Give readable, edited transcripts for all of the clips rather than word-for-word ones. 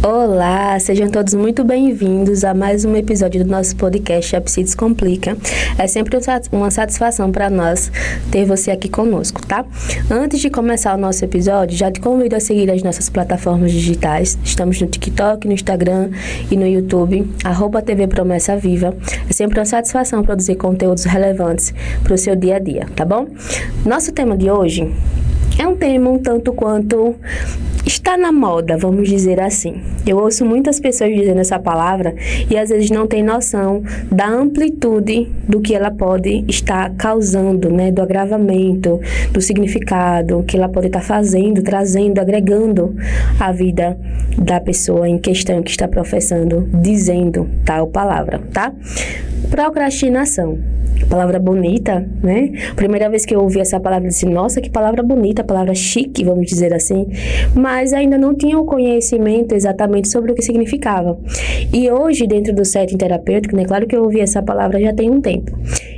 Olá, sejam todos muito bem-vindos a mais um episódio do nosso podcast A Psi Descomplica. É sempre uma satisfação para nós ter você aqui conosco, tá? Antes de começar o nosso episódio, já te convido a seguir as nossas plataformas digitais. Estamos no TikTok, no Instagram e no YouTube, @TV Promessa Viva. É sempre uma satisfação produzir conteúdos relevantes para o seu dia a dia, tá bom? Nosso tema de hoje é um tema um tanto quanto está na moda, vamos dizer assim. Eu ouço muitas pessoas dizendo essa palavra e às vezes não tem noção da amplitude do que ela pode estar causando, né? Do agravamento, do significado que ela pode estar fazendo, trazendo, agregando à vida da pessoa em questão que está professando, dizendo tal palavra, tá? Procrastinação. Palavra bonita, né? Primeira vez que eu ouvi essa palavra, eu disse, nossa, que palavra bonita, palavra chique, vamos dizer assim. Mas ainda não tinha o conhecimento exatamente sobre o que significava. E hoje, dentro do setting terapêutico, né? Claro que eu ouvi essa palavra já tem um tempo.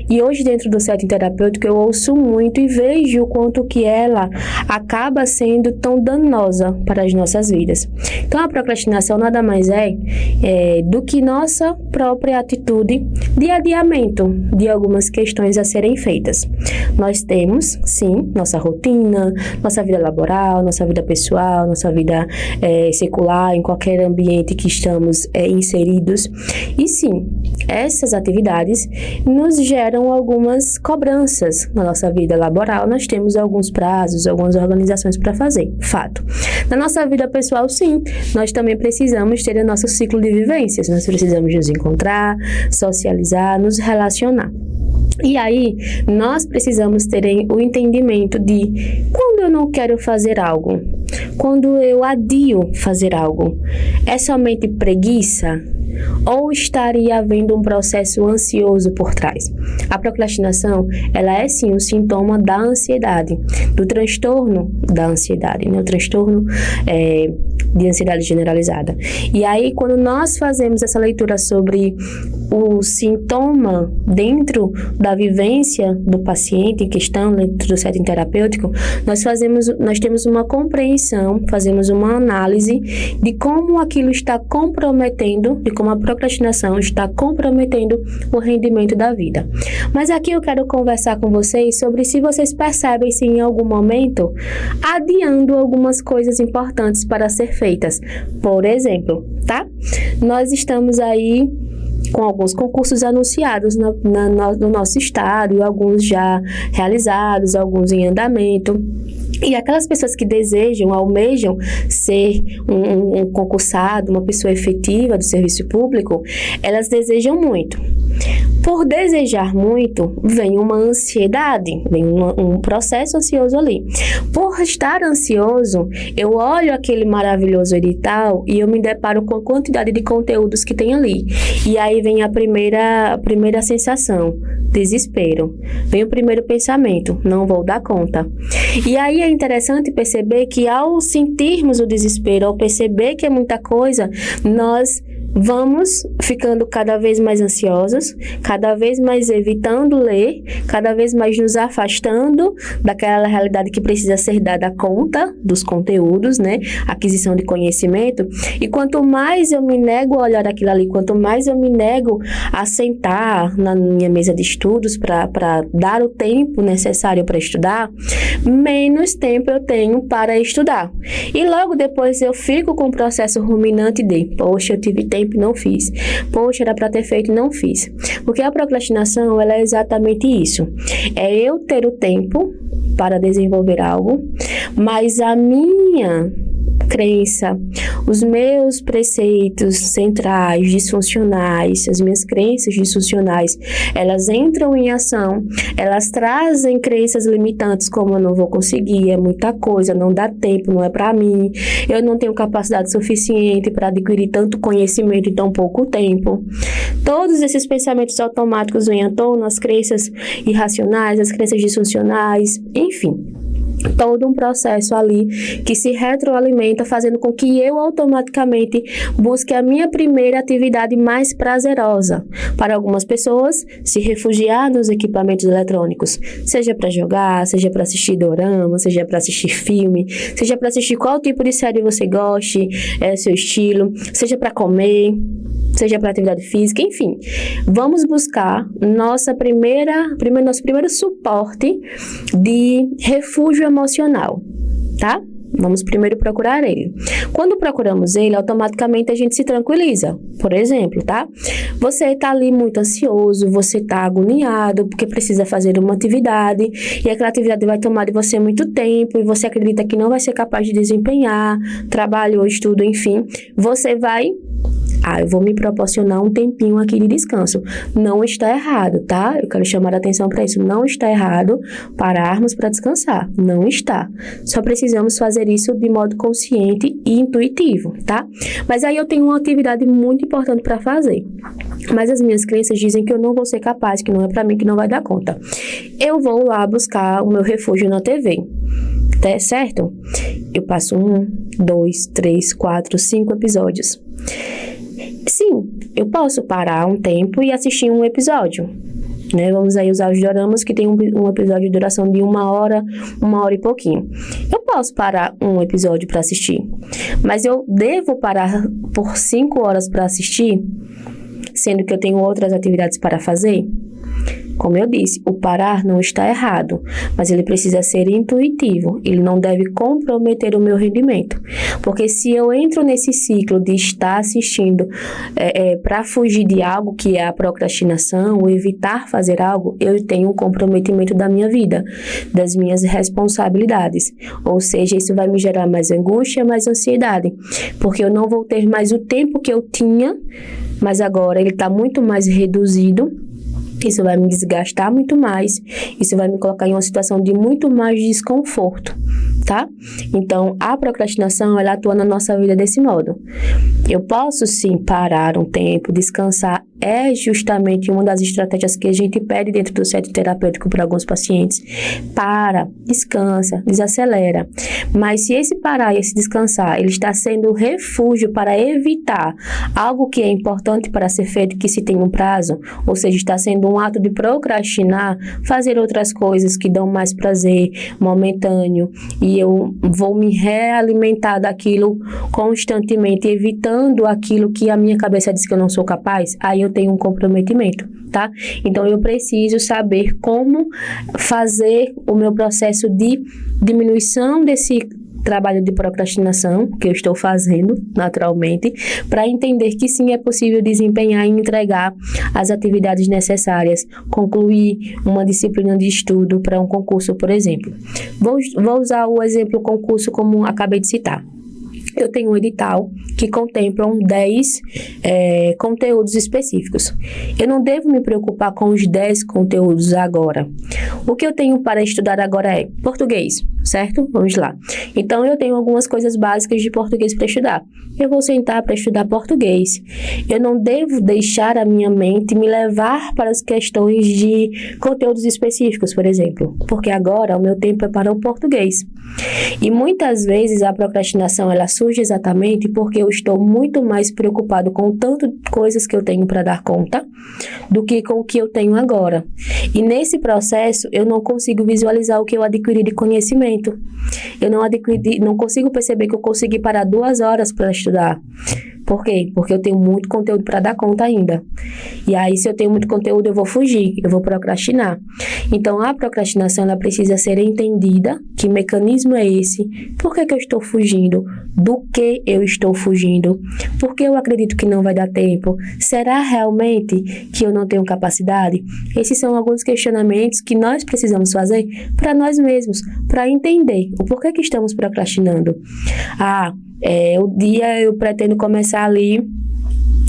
E hoje, dentro do setting terapêutico, eu ouço muito e vejo o quanto que ela acaba sendo tão danosa para as nossas vidas. Então, a procrastinação nada mais é do que nossa própria atitude de adiamento de algumas questões a serem feitas. Nós temos, sim, nossa rotina, nossa vida laboral, nossa vida pessoal, nossa vida secular, em qualquer ambiente que estamos inseridos. E sim, essas atividades nos geram algumas cobranças na nossa vida laboral. Nós temos alguns prazos, algumas organizações para fazer, fato. Na nossa vida pessoal, sim, nós também precisamos ter o nosso ciclo de vivências, nós precisamos nos encontrar, socializar, nos relacionar. E aí, nós precisamos ter o entendimento de quando eu não quero fazer algo, quando eu adio fazer algo, é somente preguiça? Ou estaria havendo um processo ansioso por trás? A procrastinação, ela é sim um sintoma da ansiedade, do transtorno da ansiedade, né? O transtorno de ansiedade generalizada. E aí, quando nós fazemos essa leitura sobre o sintoma dentro da vivência do paciente em questão, dentro do setting terapêutico, nós temos uma compreensão, fazemos uma análise de como aquilo está comprometendo, de como a procrastinação está comprometendo o rendimento da vida. Mas aqui eu quero conversar com vocês sobre se vocês percebem se em algum momento adiando algumas coisas importantes para ser feitas. Por exemplo, tá? Nós estamos aí com alguns concursos anunciados no nosso estado, e alguns já realizados, alguns em andamento. E aquelas pessoas que almejam ser um concursado, uma pessoa efetiva do serviço público, elas desejam muito. Por desejar muito, vem uma ansiedade, vem um processo ansioso ali. Por estar ansioso, eu olho aquele maravilhoso edital e eu me deparo com a quantidade de conteúdos que tem ali. E aí vem a primeira sensação, desespero. Vem o primeiro pensamento, não vou dar conta. E aí é interessante perceber que ao sentirmos o desespero, ao perceber que é muita coisa, nós vamos ficando cada vez mais ansiosos, cada vez mais evitando ler, cada vez mais nos afastando daquela realidade que precisa ser dada conta dos conteúdos, né? Aquisição de conhecimento. E quanto mais eu me nego a olhar aquilo ali, quanto mais eu me nego a sentar na minha mesa de estudos para dar o tempo necessário para estudar, menos tempo eu tenho para estudar. E logo depois eu fico com o processo ruminante de, poxa, eu tive tempo e não fiz. Poxa, era para ter feito e não fiz. Porque a procrastinação, ela é exatamente isso. É eu ter o tempo para desenvolver algo, mas a minha crença, os meus preceitos centrais, disfuncionais, as minhas crenças disfuncionais, elas entram em ação, elas trazem crenças limitantes como eu não vou conseguir, é muita coisa, não dá tempo, não é para mim, eu não tenho capacidade suficiente para adquirir tanto conhecimento em tão pouco tempo. Todos esses pensamentos automáticos vêm à tona, as crenças irracionais, as crenças disfuncionais, enfim. todo um processo ali que se retroalimenta, fazendo com que eu automaticamente busque a minha primeira atividade mais prazerosa. Para algumas pessoas, se refugiar nos equipamentos eletrônicos, seja para jogar, seja para assistir dorama, seja para assistir filme, seja para assistir qual tipo de série você goste, seu estilo, seja para comer, seja para atividade física, enfim. Vamos buscar nosso primeiro suporte de refúgio emocional, tá? Vamos primeiro procurar ele. Quando procuramos ele, automaticamente a gente se tranquiliza. Por exemplo, tá? Você está ali muito ansioso, você está agoniado porque precisa fazer uma atividade e aquela atividade vai tomar de você muito tempo e você acredita que não vai ser capaz de desempenhar, trabalho ou estudo, enfim. Você vai... eu vou me proporcionar um tempinho aqui de descanso. Não está errado, tá? Eu quero chamar a atenção para isso. Não está errado pararmos para descansar. Não está. Só precisamos fazer isso de modo consciente e intuitivo, tá? Mas aí eu tenho uma atividade muito importante para fazer. Mas as minhas crenças dizem que eu não vou ser capaz, que não é para mim, que não vai dar conta. Eu vou lá buscar o meu refúgio na TV. Tá certo? Eu passo 1, 2, 3, 4, 5 episódios. Sim, eu posso parar um tempo e assistir um episódio, né? Vamos aí usar os doramas que tem um episódio de duração de 1 hora, 1 hora e pouquinho. Eu posso parar um episódio para assistir, mas eu devo parar por 5 horas para assistir, sendo que eu tenho outras atividades para fazer? Como eu disse, o parar não está errado, mas ele precisa ser intuitivo, ele não deve comprometer o meu rendimento. Porque se eu entro nesse ciclo de estar assistindo para fugir de algo que é a procrastinação, ou evitar fazer algo, eu tenho um comprometimento da minha vida, das minhas responsabilidades. Ou seja, isso vai me gerar mais angústia, mais ansiedade, porque eu não vou ter mais o tempo que eu tinha, mas agora ele está muito mais reduzido. Isso vai me desgastar muito mais, isso vai me colocar em uma situação de muito mais desconforto, tá? Então, a procrastinação, ela atua na nossa vida desse modo. Eu posso, sim, parar um tempo, descansar, é justamente uma das estratégias que a gente pede dentro do centro terapêutico para alguns pacientes. Para, descansa, desacelera. Mas se esse parar e esse descansar, ele está sendo refúgio para evitar algo que é importante para ser feito, que se tem um prazo, ou seja, está sendo um ato de procrastinar, fazer outras coisas que dão mais prazer momentâneo, e eu vou me realimentar daquilo constantemente, evitando aquilo que a minha cabeça diz que eu não sou capaz, aí eu tenho um comprometimento, tá? Então, eu preciso saber como fazer o meu processo de diminuição desse trabalho de procrastinação que eu estou fazendo naturalmente, para entender que sim, é possível desempenhar e entregar as atividades necessárias, concluir uma disciplina de estudo para um concurso, por exemplo. Vou usar o exemplo concurso como acabei de citar. Eu tenho um edital que contemplam 10 conteúdos específicos. Eu não devo me preocupar com os 10 conteúdos agora. O que eu tenho para estudar agora é português, certo? Vamos lá. Então, eu tenho algumas coisas básicas de português para estudar. Eu vou sentar para estudar português. Eu não devo deixar a minha mente me levar para as questões de conteúdos específicos, por exemplo, porque agora o meu tempo é para o português. E muitas vezes a procrastinação ela surge exatamente porque eu estou muito mais preocupado com tanto coisas que eu tenho para dar conta do que com o que eu tenho agora. E nesse processo eu não consigo visualizar o que eu adquiri de conhecimento. Eu não consigo perceber que eu consegui parar 2 horas para estudar. Por quê? Porque eu tenho muito conteúdo para dar conta ainda. E aí, se eu tenho muito conteúdo, eu vou fugir, eu vou procrastinar. Então, a procrastinação, ela precisa ser entendida. Que mecanismo é esse? Por que eu estou fugindo? Do que eu estou fugindo? Por que eu acredito que não vai dar tempo? Será realmente que eu não tenho capacidade? Esses são alguns questionamentos que nós precisamos fazer para nós mesmos, para entender o porquê que estamos procrastinando. O dia eu pretendo começar ali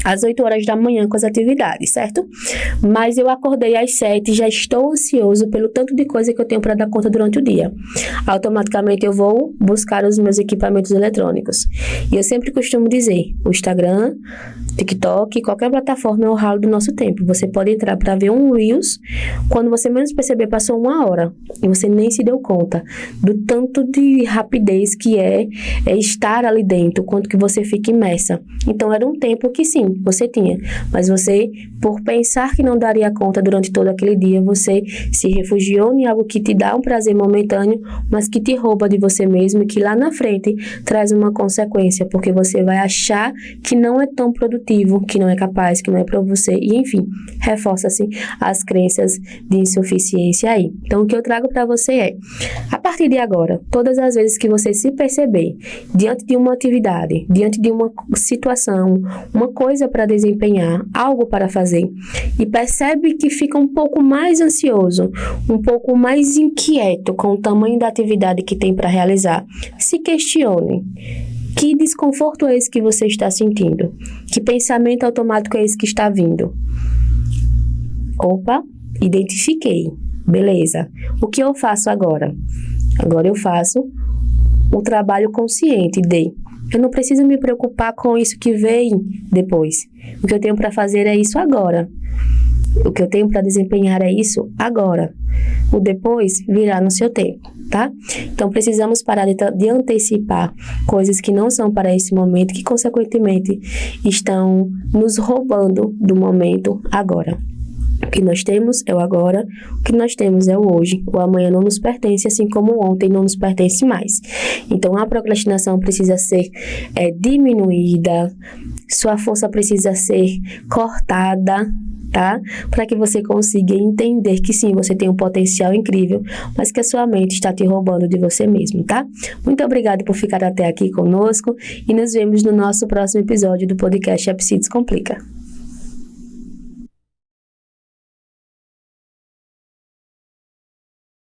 às 8 horas da manhã com as atividades, certo? Mas eu acordei às 7 e já estou ansioso pelo tanto de coisa que eu tenho para dar conta durante o dia. Automaticamente eu vou buscar os meus equipamentos eletrônicos. E eu sempre costumo dizer, o Instagram, TikTok, qualquer plataforma é o ralo do nosso tempo. Você pode entrar para ver um Reels, quando você menos perceber, passou 1 hora e você nem se deu conta do tanto de rapidez que é estar ali dentro, quanto que você fica imersa. Então era um tempo que sim, você tinha, mas você, por pensar que não daria conta durante todo aquele dia, você se refugiou em algo que te dá um prazer momentâneo, mas que te rouba de você mesmo e que lá na frente traz uma consequência, porque você vai achar que não é tão produtivo, que não é capaz, que não é para você, e enfim, reforça-se as crenças de insuficiência aí. Então o que eu trago para você é, a partir de agora, todas as vezes que você se perceber diante de uma atividade, diante de uma situação, uma coisa para desempenhar, algo para fazer, e percebe que fica um pouco mais ansioso, um pouco mais inquieto com o tamanho da atividade que tem para realizar, se questione. Que desconforto é esse que você está sentindo? Que pensamento automático é esse que está vindo? Opa, identifiquei. Beleza. O que eu faço agora? Agora eu faço o trabalho consciente de eu não preciso me preocupar com isso que vem depois. O que eu tenho para fazer é isso agora. O que eu tenho para desempenhar é isso agora. O depois virá no seu tempo, tá? Então, precisamos parar de antecipar coisas que não são para esse momento, que, consequentemente, estão nos roubando do momento agora. O que nós temos é o agora, o que nós temos é o hoje. O amanhã não nos pertence, assim como o ontem não nos pertence mais. Então, a procrastinação precisa ser diminuída, sua força precisa ser cortada, tá? Para que você consiga entender que sim, você tem um potencial incrível, mas que a sua mente está te roubando de você mesmo, tá? Muito obrigada por ficar até aqui conosco e nos vemos no nosso próximo episódio do podcast A Psi Descomplica.